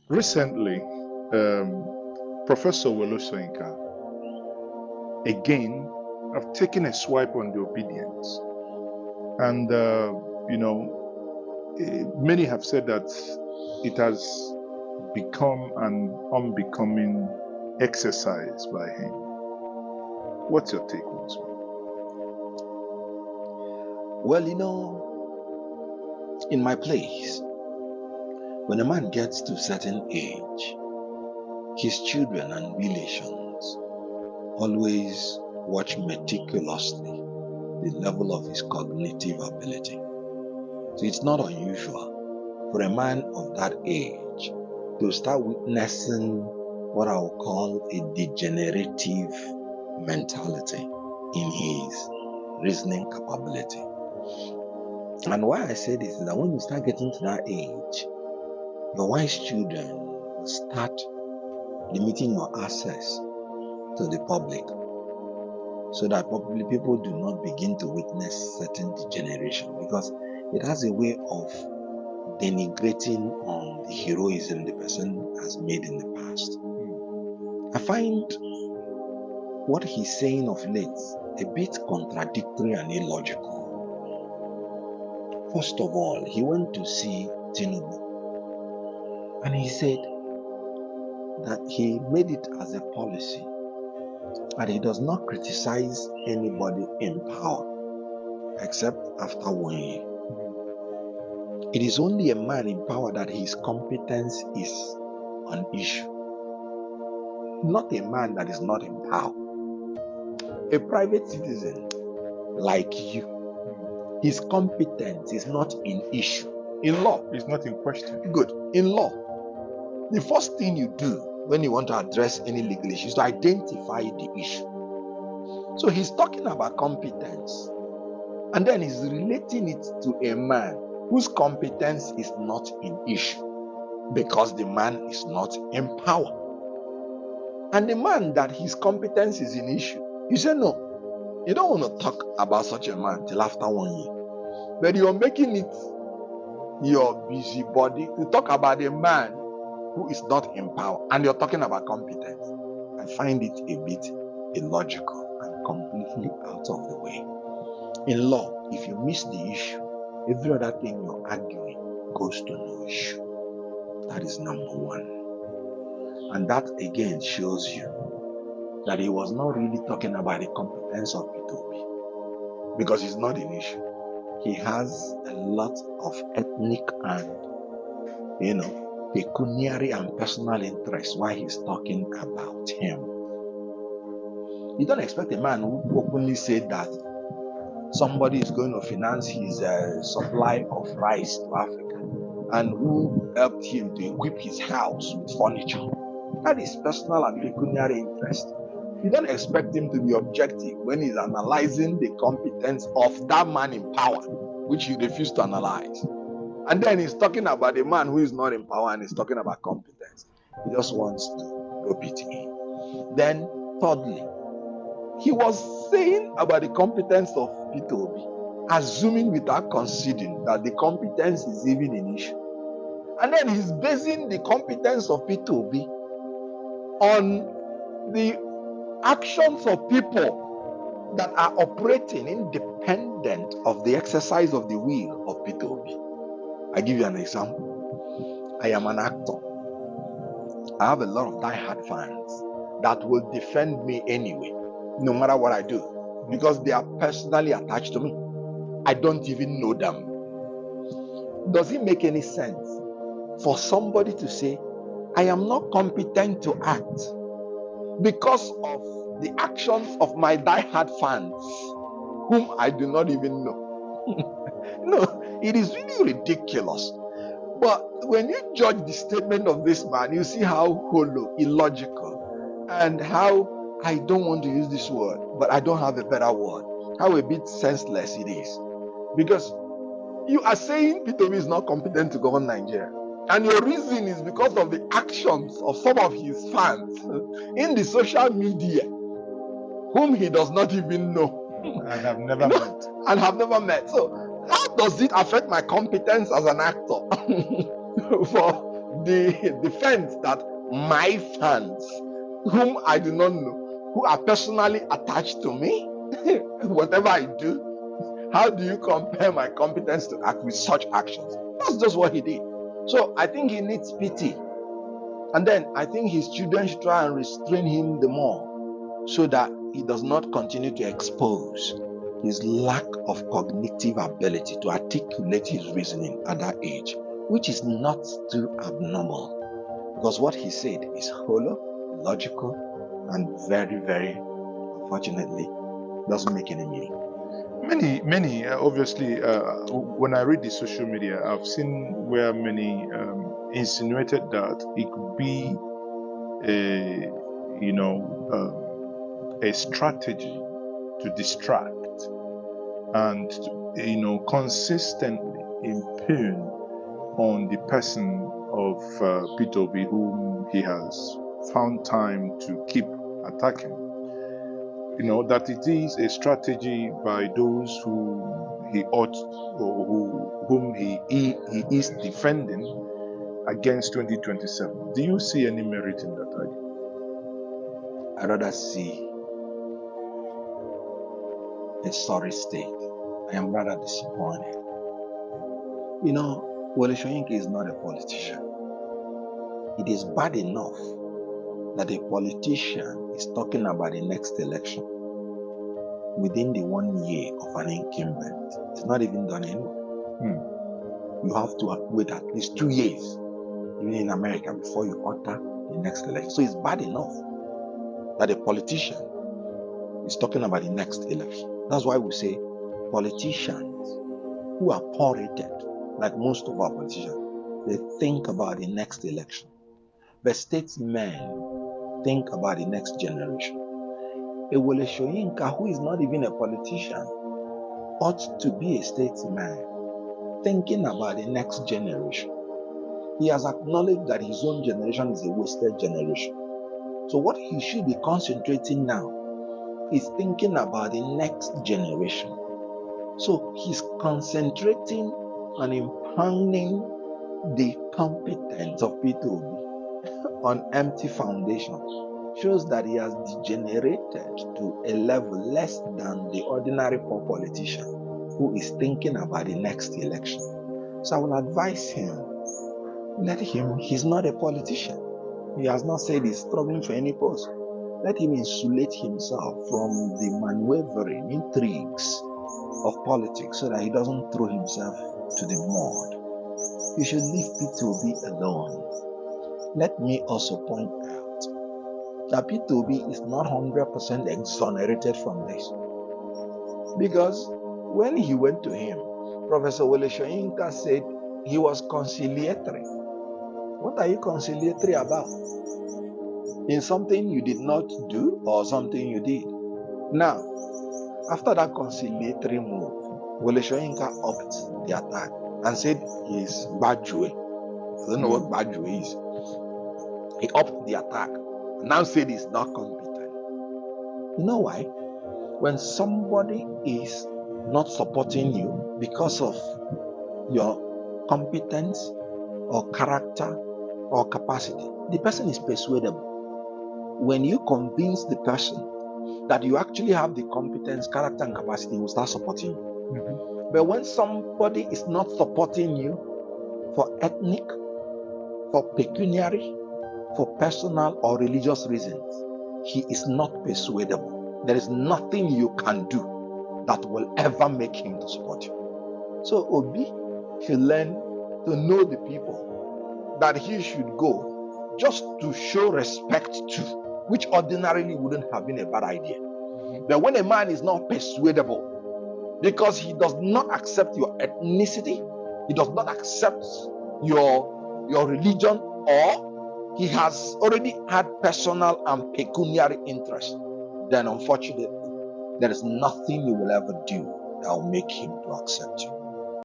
Recently, Professor Wole Soyinka again have taken a swipe on the obedience. And, many have said that it has become an unbecoming exercise by him. What's your take on this one? Well, in my place, when a man gets to a certain age, his children and relations always watch meticulously the level of his cognitive ability. So it's not unusual for a man of that age to start witnessing what I will call a degenerative mentality in his reasoning capability. And why I say this is that when you start getting to that age, your wife's children will start limiting your access to the public, so that probably people do not begin to witness certain degeneration, because it has a way of denigrating on the heroism the person has made in the past. I find what he's saying of late a bit contradictory and illogical. First of all, he went to see Tinubu and he said that he made it as a policy that he does not criticize anybody in power except after 1 year. It is only a man in power that his competence is an issue, not a man that is not in power. A private citizen like you, his competence is not in issue. In law, It's not in question. good. In law, the first thing you do when you want to address any legal issue is to identify the issue. So he's talking about competence, and then he's relating it to a man whose competence is not in issue because the man is not in power. And the man that his competence is in issue, you say no, you don't want to talk about such a man till after 1 year. But you're making it your busybody to talk about a man who is not in power, and you're talking about competence. I find it a bit illogical and completely out of the way. In law, if you miss the issue, every other thing you're arguing goes to no issue. That is number one. And that again shows you that he was not really talking about the competence of P2B, because it's not an issue. He has a lot of ethnic and, pecuniary and personal interests while he's talking about him. You don't expect a man who openly said that somebody is going to finance his supply of rice to Africa and who helped him to equip his house with furniture. That is personal and pecuniary interest. You don't expect him to be objective when he's analyzing the competence of that man in power, which you refuse to analyze. And then he's talking about a man who is not in power and he's talking about competence. He just wants to rope it in. Then, thirdly, he was saying about the competence of P2B, assuming without considering that the competence is even an issue. And then he's basing the competence of P2B on the actions of people that are operating independent of the exercise of the will of P2B. I give you an example. I am an actor. I have a lot of die-hard fans that will defend me anyway, no matter what I do, because they are personally attached to me. I don't even know them. Does it make any sense for somebody to say, I am not competent to act because of the actions of my die-hard fans, whom I do not even know? No, it is really ridiculous. But when you judge the statement of this man, you see how hollow, illogical, and how, I don't want to use this word, but I don't have a better word, how a bit senseless it is. Because you are saying P2B is not competent to govern Nigeria. And your reason is because of the actions of some of his fans in the social media, whom he does not even know. And have never met. And have never met. So how does it affect my competence as an actor for the defense that my fans, whom I do not know, who are personally attached to me, whatever I do, how do you compare my competence to act with such actions? That's just what he did. So I think he needs pity. And then I think his children should try and restrain him the more so that he does not continue to expose his lack of cognitive ability to articulate his reasoning at that age, which is not too abnormal. Because what he said is hollow, logical, and very, very, unfortunately, doesn't make any meaning. Many, obviously, when I read the social media, I've seen where many insinuated that it could be a strategy to distract and, consistently impugn on the person of Peter Obi, whom he has found time to keep attacking. That it is a strategy by those who he ought or whom he is defending against 2027. Do you see any merit in that idea? I rather see a sorry state. I am rather disappointed. Wole Soyinka is not a politician. It is bad enough that a politician is talking about the next election within the 1 year of an incumbent. It's not even done anyway. You have to wait at least 2 years, even in America, before you utter the next election. So it's bad enough that a politician is talking about the next election. That's why we say politicians who are poor-rated, like most of our politicians, they think about the next election. But statesmen think about the next generation. A Wole Soyinka, who is not even a politician, ought to be a statesman thinking about the next generation. He has acknowledged that his own generation is a wasted generation. So what he should be concentrating now is thinking about the next generation. So he's concentrating on impugning the competence of Peter Obi on empty foundation. Shows that he has degenerated to a level less than the ordinary poor politician who is thinking about the next election. So I will advise him, he's not a politician. He has not said he's struggling for any post. Let him insulate himself from the manwavering intrigues of politics so that he doesn't throw himself to the mud. You should leave Peter Obi alone. Let me also point out that Peter Obi is not 100% exonerated from this. Because when he went to him, Professor Wole Soyinka said he was conciliatory. What are you conciliatory about? In something you did not do or something you did? Now, after that conciliatory move, Wole Soyinka upped the attack and said he's Bajue. I don't know what Bajue is. He upped the attack and now said he's not competent. You know why? When somebody is not supporting you because of your competence or character or capacity, the person is persuadable. When you convince the person that you actually have the competence, character, and capacity, he will start supporting you. But when somebody is not supporting you for ethnic, for pecuniary, for personal or religious reasons, he is not persuadable. There is nothing you can do that will ever make him to support you. So Obi should learn to know the people that he should go just to show respect to, which ordinarily wouldn't have been a bad idea. But when a man is not persuadable because he does not accept your ethnicity, he does not accept your religion, or he has already had personal and pecuniary interest, then unfortunately, there is nothing you will ever do that will make him to accept you.